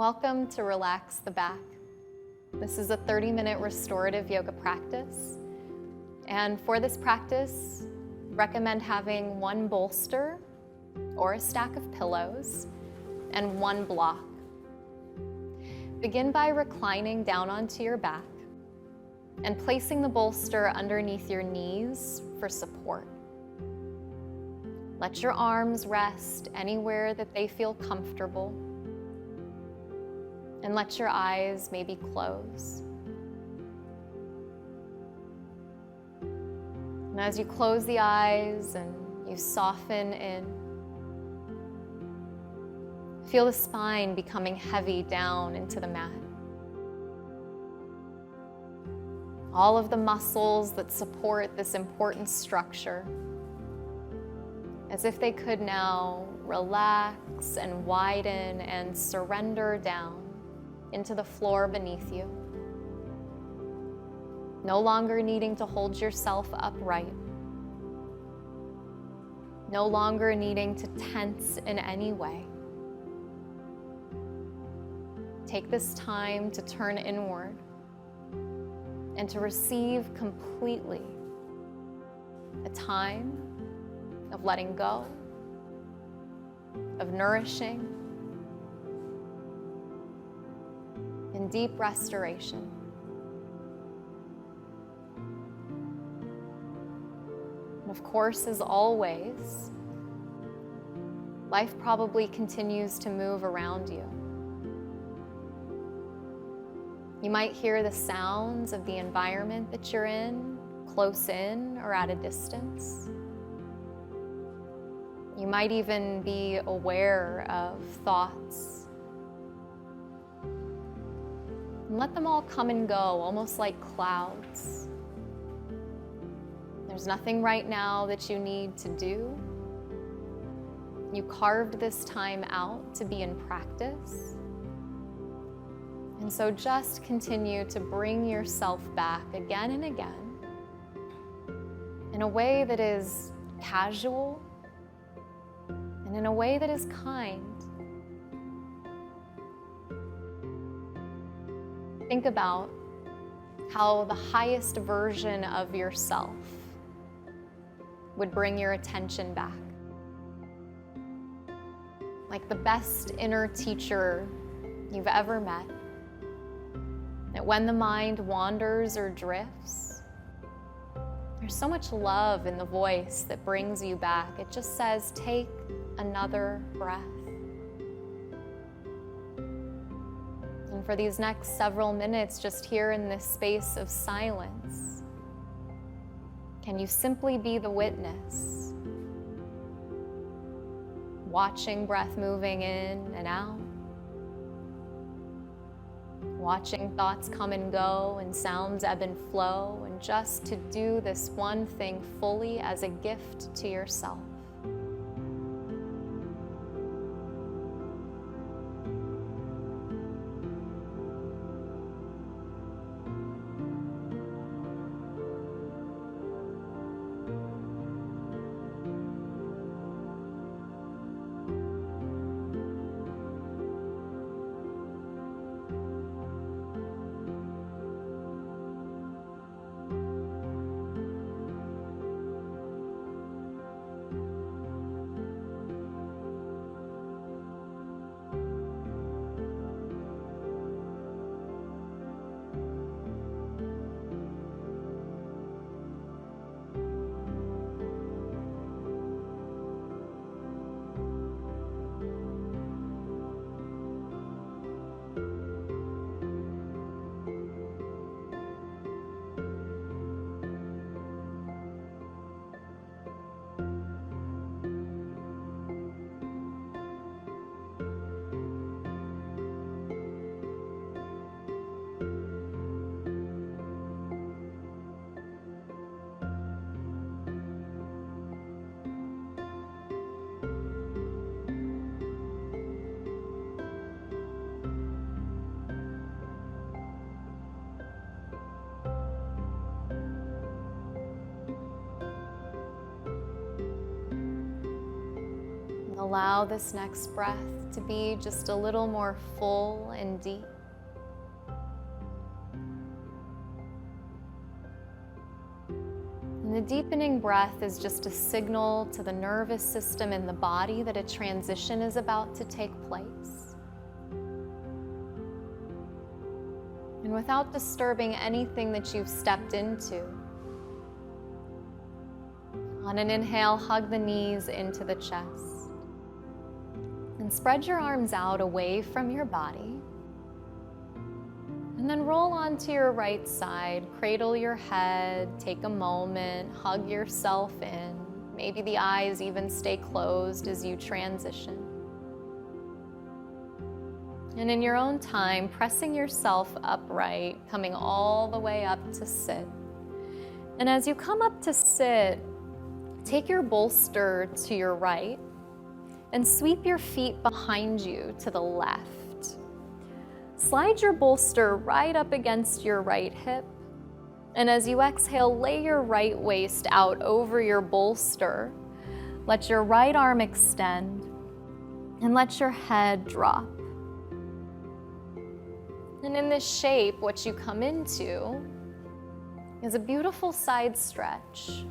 Welcome to Relax the Back. This is a 30-minute restorative yoga practice. And for this practice, recommend having one bolster or a stack of pillows and one block. Begin by reclining down onto your back and placing the bolster underneath your knees for support. Let your arms rest anywhere that they feel comfortable, and let your eyes maybe close. And as you close the eyes and you soften in, feel the spine becoming heavy down into the mat. All of the muscles that support this important structure, as if they could now relax and widen and surrender down into the floor beneath you. No longer needing to hold yourself upright. No longer needing to tense in any way. Take this time to turn inward and to receive completely a time of letting go, of nourishing, and deep restoration. And of course, as always, life probably continues to move around you. You might hear the sounds of the environment that you're in, close in or at a distance. You might even be aware of thoughts. And let them all come and go, almost like clouds. There's nothing right now that you need to do. You carved this time out to be in practice. And so just continue to bring yourself back again and again in a way that is casual and in a way that is kind. Think about how the highest version of yourself would bring your attention back. Like the best inner teacher you've ever met. That when the mind wanders or drifts, there's so much love in the voice that brings you back. It just says, take another breath. And for these next several minutes, just here in this space of silence, can you simply be the witness, watching breath moving in and out, watching thoughts come and go and sounds ebb and flow, and just to do this one thing fully as a gift to yourself. Allow this next breath to be just a little more full and deep. And the deepening breath is just a signal to the nervous system in the body that a transition is about to take place. And without disturbing anything that you've stepped into, on an inhale, hug the knees into the chest. And spread your arms out away from your body. And then roll onto your right side, cradle your head, take a moment, hug yourself in. Maybe the eyes even stay closed as you transition. And in your own time, pressing yourself upright, coming all the way up to sit. And as you come up to sit, take your bolster to your right and sweep your feet behind you to the left. Slide your bolster right up against your right hip. And as you exhale, lay your right waist out over your bolster. Let your right arm extend and let your head drop. And in this shape, what you come into is a beautiful side stretch.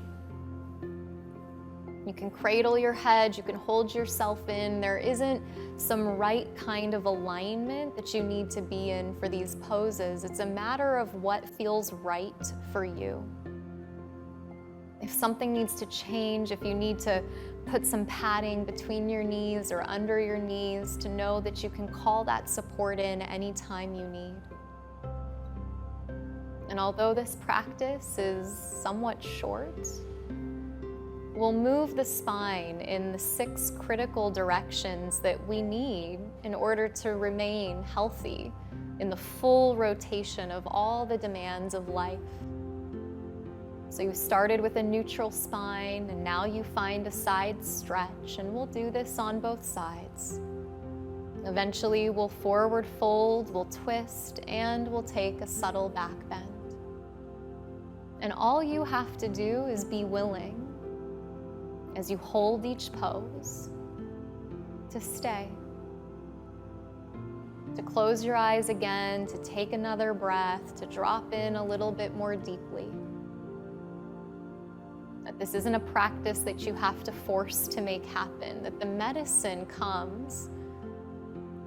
You can cradle your head, you can hold yourself in. There isn't some right kind of alignment that you need to be in for these poses. It's a matter of what feels right for you. If something needs to change, if you need to put some padding between your knees or under your knees, to know that you can call that support in anytime you need. And although this practice is somewhat short, we'll move the spine in the 6 critical directions that we need in order to remain healthy in the full rotation of all the demands of life. So you started with a neutral spine, and now you find a side stretch, and we'll do this on both sides. Eventually, we'll forward fold, we'll twist, and we'll take a subtle back bend. And all you have to do is be willing, as you hold each pose, to stay. To close your eyes again, to take another breath, to drop in a little bit more deeply. That this isn't a practice that you have to force to make happen, that the medicine comes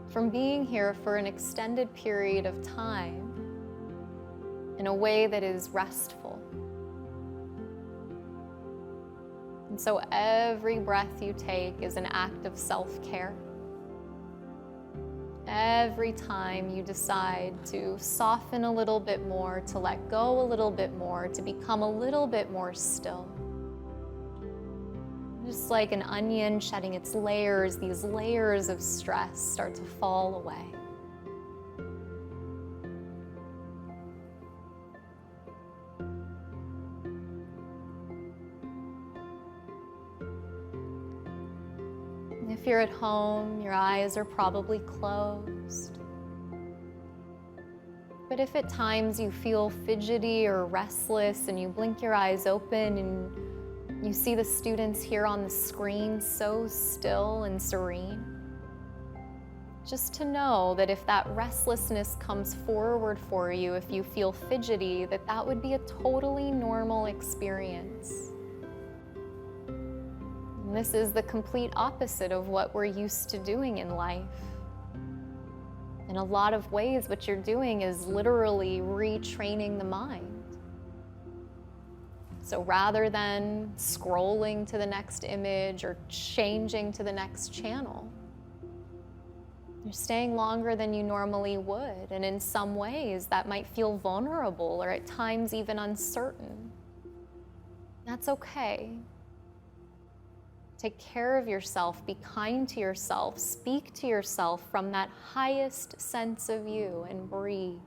from being here for an extended period of time in a way that is restful. And so every breath you take is an act of self-care. Every time you decide to soften a little bit more, to let go a little bit more, to become a little bit more still. Just like an onion shedding its layers, these layers of stress start to fall away. If you're at home, your eyes are probably closed. But if at times you feel fidgety or restless and you blink your eyes open and you see the students here on the screen so still and serene, just to know that if that restlessness comes forward for you, if you feel fidgety, that would be a totally normal experience. And this is the complete opposite of what we're used to doing in life. In a lot of ways, what you're doing is literally retraining the mind. So rather than scrolling to the next image or changing to the next channel, you're staying longer than you normally would. And in some ways, that might feel vulnerable or at times even uncertain. That's okay. Take care of yourself, be kind to yourself, speak to yourself from that highest sense of you, and breathe.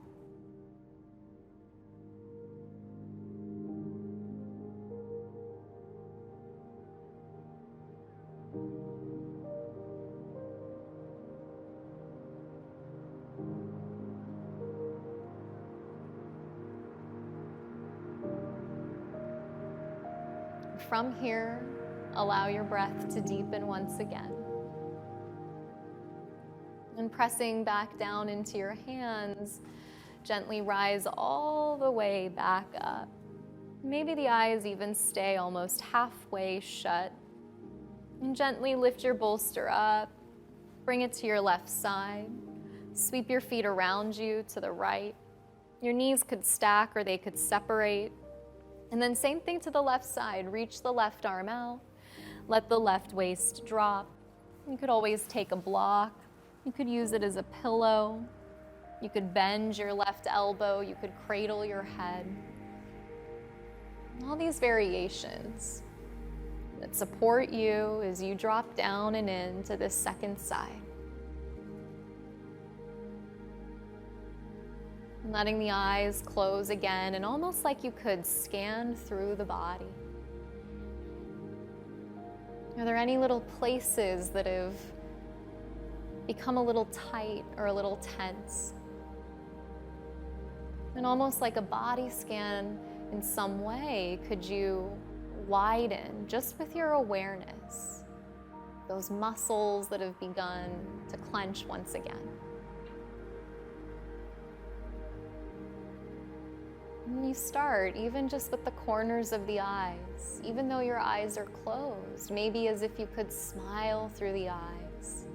From here, allow your breath to deepen once again. And pressing back down into your hands, gently rise all the way back up. Maybe the eyes even stay almost halfway shut. And gently lift your bolster up, bring it to your left side. Sweep your feet around you to the right. Your knees could stack or they could separate. And then same thing to the left side. Reach the left arm out. Let the left waist drop. You could always take a block. You could use it as a pillow. You could bend your left elbow. You could cradle your head. All these variations that support you as you drop down and into this second side. Letting the eyes close again, and almost like you could scan through the body. Are there any little places that have become a little tight or a little tense? And almost like a body scan in some way, could you widen just with your awareness those muscles that have begun to clench once again? And you start even just with the corners of the eyes, even though your eyes are closed, maybe as if you could smile through the eyes.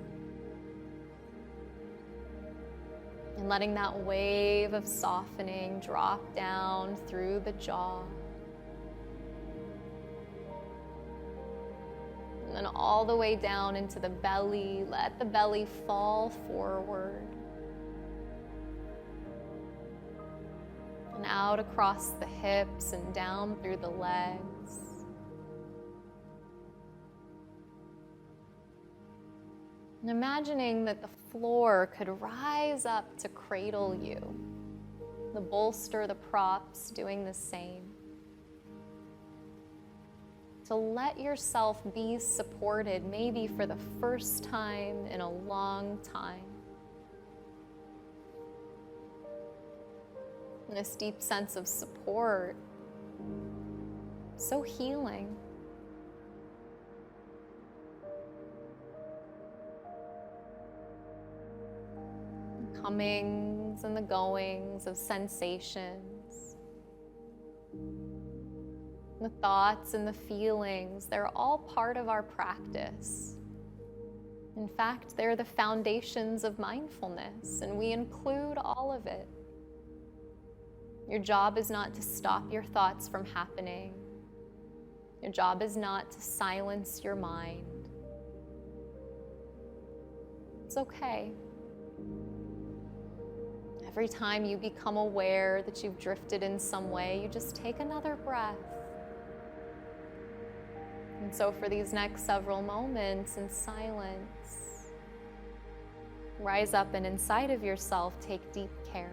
And letting that wave of softening drop down through the jaw. And then all the way down into the belly. Let the belly fall forward. And out across the hips and down through the legs. And imagining that the floor could rise up to cradle you. The bolster, the props doing the same. To let yourself be supported, maybe for the first time in a long time. And this deep sense of support, so healing. The comings and the goings of sensations. The thoughts and the feelings, they're all part of our practice. In fact, they're the foundations of mindfulness, and we include all of it. Your job is not to stop your thoughts from happening. Your job is not to silence your mind. It's okay. Every time you become aware that you've drifted in some way, you just take another breath. And so for these next several moments in silence, rise up and inside of yourself, take deep care.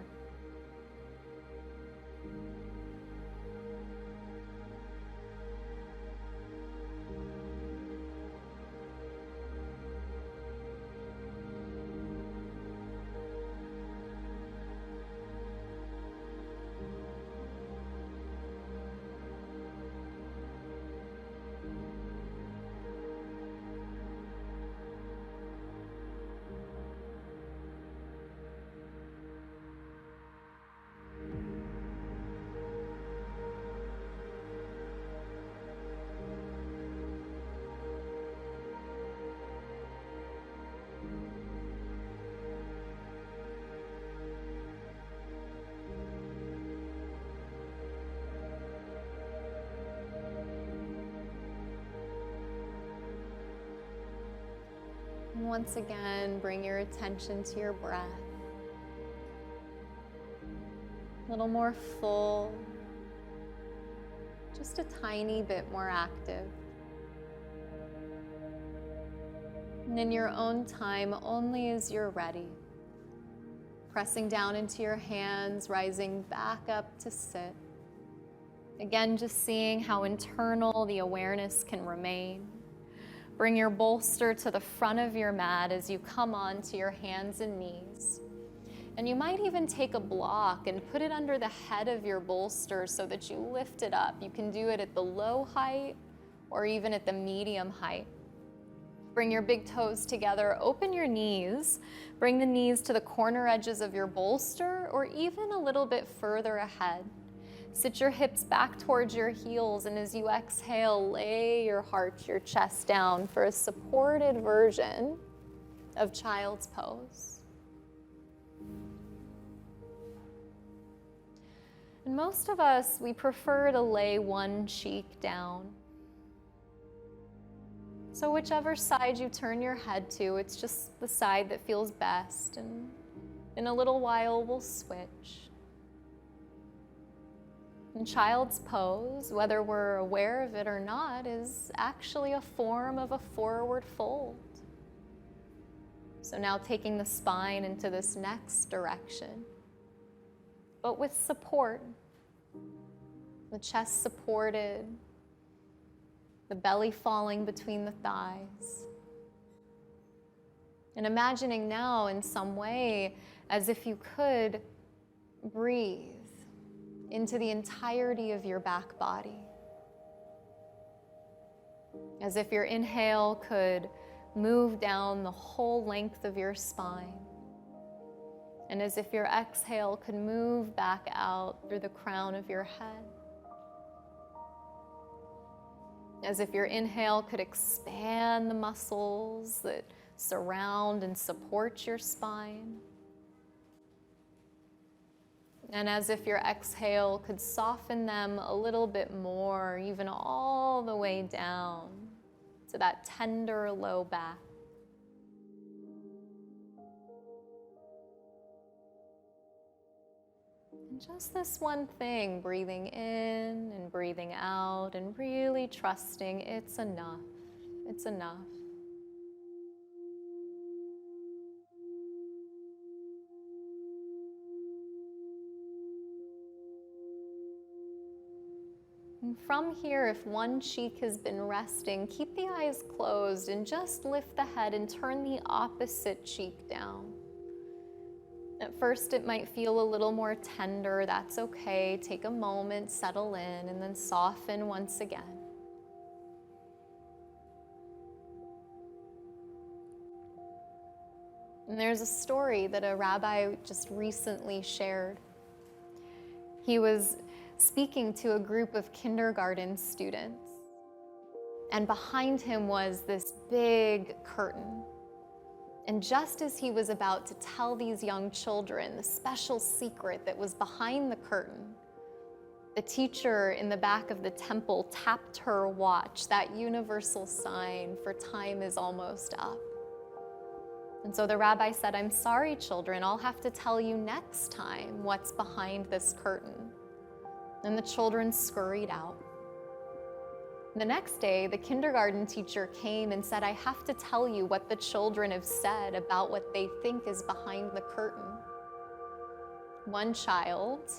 And once again, bring your attention to your breath. A little more full, just a tiny bit more active. And in your own time, only as you're ready, pressing down into your hands, rising back up to sit. Again, just seeing how internal the awareness can remain. Bring your bolster to the front of your mat as you come onto your hands and knees. And you might even take a block and put it under the head of your bolster so that you lift it up. You can do it at the low height or even at the medium height. Bring your big toes together, open your knees, bring the knees to the corner edges of your bolster or even a little bit further ahead. Sit your hips back towards your heels, and as you exhale, lay your heart, your chest down for a supported version of child's pose. And most of us, we prefer to lay one cheek down. So whichever side you turn your head to, it's just the side that feels best, and in a little while we'll switch. And child's pose, whether we're aware of it or not, is actually a form of a forward fold. So now taking the spine into this next direction, but with support, the chest supported, the belly falling between the thighs. And imagining now in some way as if you could breathe into the entirety of your back body. As if your inhale could move down the whole length of your spine. And as if your exhale could move back out through the crown of your head. As if your inhale could expand the muscles that surround and support your spine. And as if your exhale could soften them a little bit more, even all the way down to that tender low back. And just this one thing, breathing in and breathing out and really trusting it's enough. It's enough. And from here, if one cheek has been resting, keep the eyes closed and just lift the head and turn the opposite cheek down. At first, it might feel a little more tender. That's okay. Take a moment, settle in, and then soften once again. And there's a story that a rabbi just recently shared. He was speaking to a group of kindergarten students, and behind him was this big curtain. And just as he was about to tell these young children the special secret that was behind the curtain, the teacher in the back of the temple tapped her watch, that universal sign for time is almost up. And so the rabbi said, "I'm sorry, children, I'll have to tell you next time what's behind this curtain." And the children scurried out. The next day, the kindergarten teacher came and said, "I have to tell you what the children have said about what they think is behind the curtain." One child,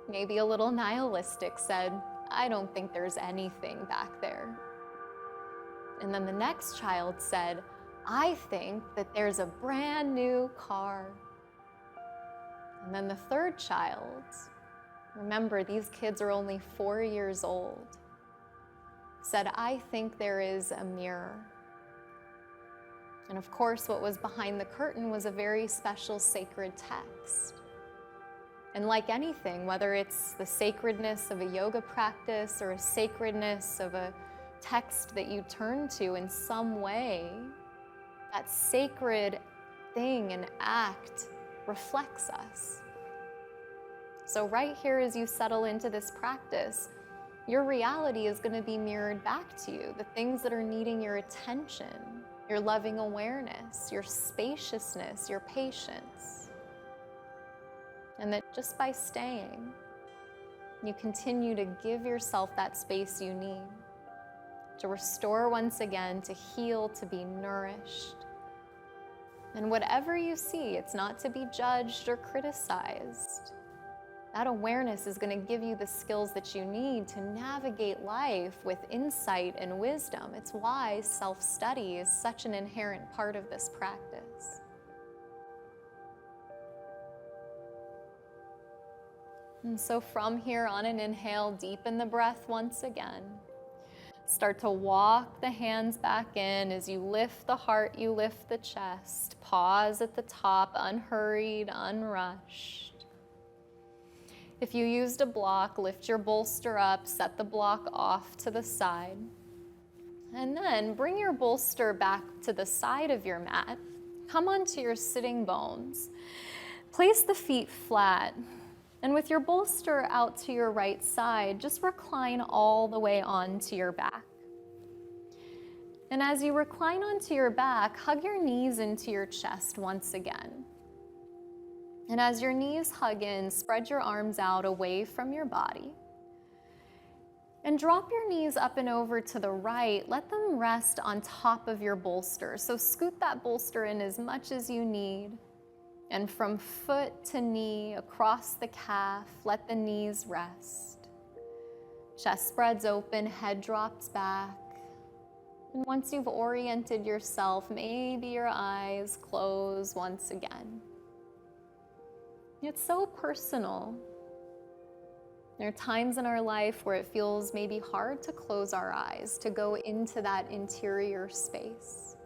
maybe a little nihilistic, said, "I don't think there's anything back there." And then the next child said, "I think that there's a brand new car." And then the third child, remember these kids are only 4 years old, said, "I think there is a mirror." And of course, what was behind the curtain was a very special sacred text. And like anything, whether it's the sacredness of a yoga practice or a sacredness of a text that you turn to in some way, that sacred thing and act reflects us. So right here, as you settle into this practice, your reality is going to be mirrored back to you. The things that are needing your attention, your loving awareness, your spaciousness, your patience. And that just by staying, you continue to give yourself that space you need to restore once again, to heal, to be nourished. And whatever you see, it's not to be judged or criticized. That awareness is going to give you the skills that you need to navigate life with insight and wisdom. It's why self-study is such an inherent part of this practice. And so from here on an inhale, deepen the breath once again. Start to walk the hands back in. As you lift the heart, you lift the chest. Pause at the top, unhurried, unrushed. If you used a block, lift your bolster up, set the block off to the side. And then bring your bolster back to the side of your mat. Come onto your sitting bones. Place the feet flat. And with your bolster out to your right side, just recline all the way onto your back. And as you recline onto your back, hug your knees into your chest once again. And as your knees hug in, spread your arms out away from your body. And drop your knees up and over to the right. Let them rest on top of your bolster. So scoot that bolster in as much as you need. And from foot to knee, across the calf, let the knees rest. Chest spreads open, head drops back. And once you've oriented yourself, maybe your eyes close once again. It's so personal. There are times in our life where it feels maybe hard to close our eyes, to go into that interior space.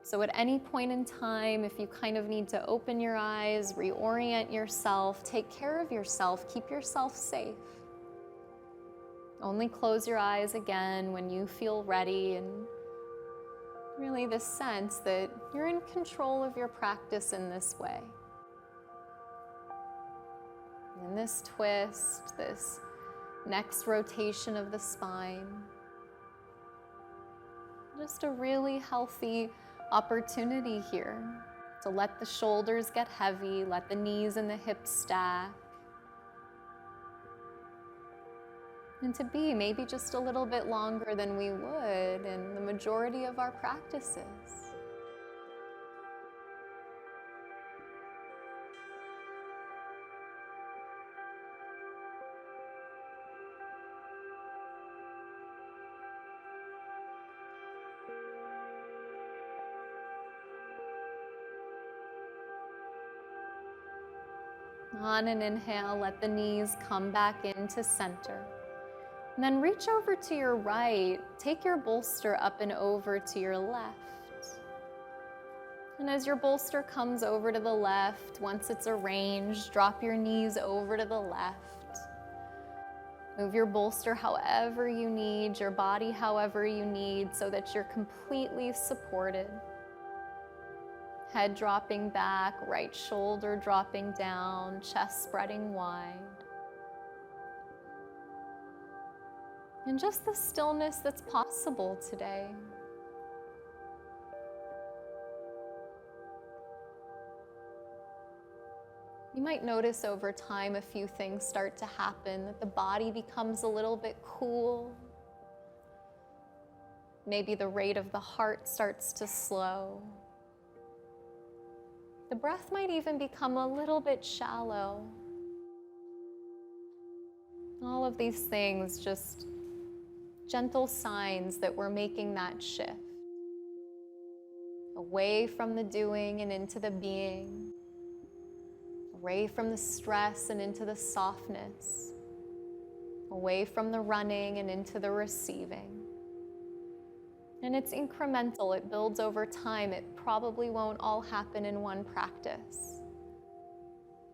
So at any point in time, if you kind of need to open your eyes, reorient yourself, take care of yourself, keep yourself safe. Only close your eyes again when you feel ready, and really this sense that you're in control of your practice in this way. In this twist, this next rotation of the spine, just a really healthy opportunity here to let the shoulders get heavy, let the knees and the hips stack, and to be maybe just a little bit longer than we would in the majority of our practices. On an inhale, let the knees come back into center. And then reach over to your right. Take your bolster up and over to your left. And as your bolster comes over to the left, once it's arranged, drop your knees over to the left. Move your bolster however you need, your body however you need, so that you're completely supported. Head dropping back, right shoulder dropping down, chest spreading wide. And just the stillness that's possible today. You might notice over time a few things start to happen, that the body becomes a little bit cool. Maybe the rate of the heart starts to slow. The breath might even become a little bit shallow. All of these things, just gentle signs that we're making that shift. Away from the doing and into the being. Away from the stress and into the softness. Away from the running and into the receiving. And it's incremental, it builds over time. It probably won't all happen in one practice.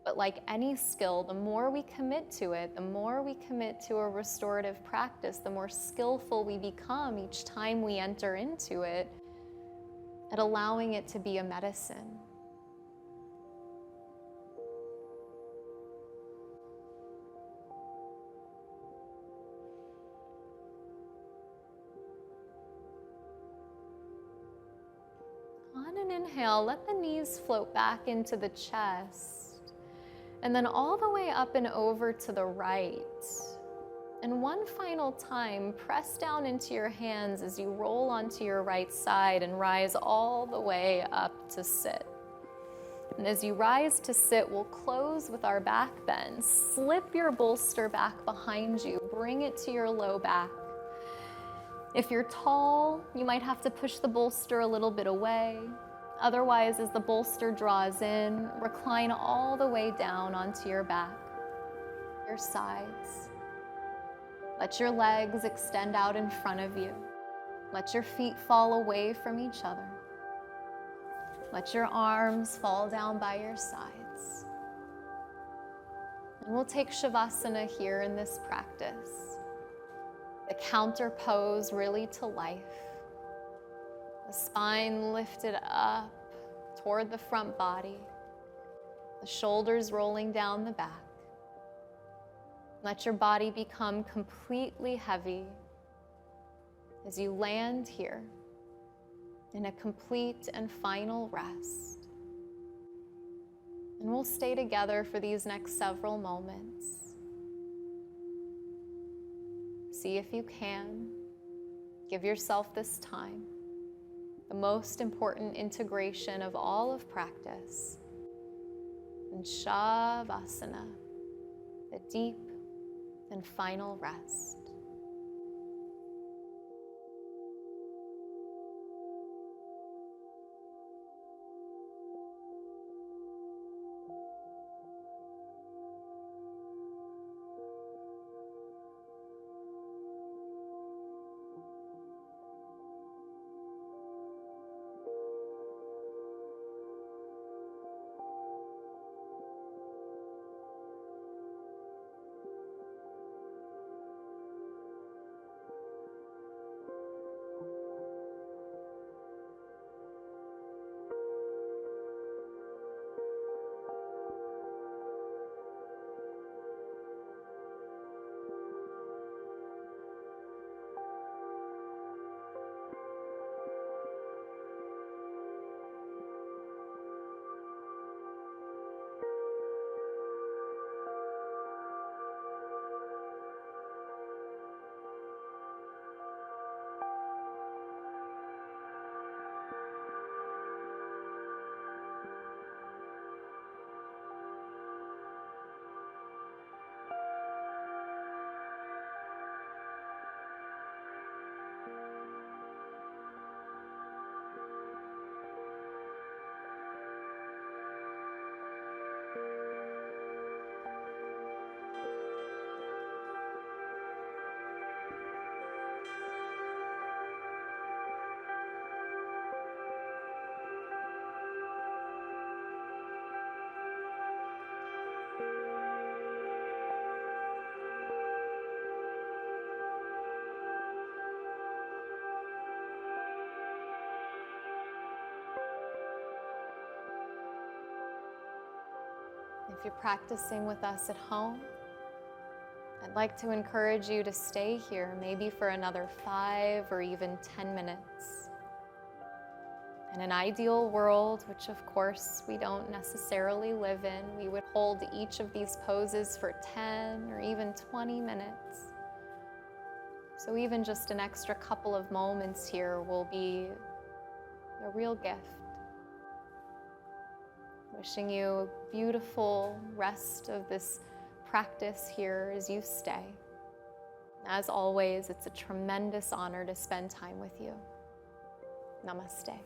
But like any skill, the more we commit to it, the more we commit to a restorative practice, the more skillful we become each time we enter into it at allowing it to be a medicine. On an inhale, let the knees float back into the chest, and then all the way up and over to the right. And one final time, press down into your hands as you roll onto your right side and rise all the way up to sit. And as you rise to sit, we'll close with our back bend. Slip your bolster back behind you, bring it to your low back. If you're tall, you might have to push the bolster a little bit away. Otherwise, as the bolster draws in, recline all the way down onto your back, your sides. Let your legs extend out in front of you. Let your feet fall away from each other. Let your arms fall down by your sides. And we'll take Savasana here in this practice. The counter pose really to life. The spine lifted up toward the front body. The shoulders rolling down the back. Let your body become completely heavy as you land here in a complete and final rest. And we'll stay together for these next several moments. See if you can. Give yourself this time. The most important integration of all of practice. And Savasana, the deep and final rest. If you're practicing with us at home, I'd like to encourage you to stay here maybe for another 5 or even 10 minutes. In an ideal world, which of course we don't necessarily live in, we would hold each of these poses for 10 or even 20 minutes. So even just an extra couple of moments here will be a real gift. Wishing you a beautiful rest of this practice here as you stay. As always, it's a tremendous honor to spend time with you. Namaste.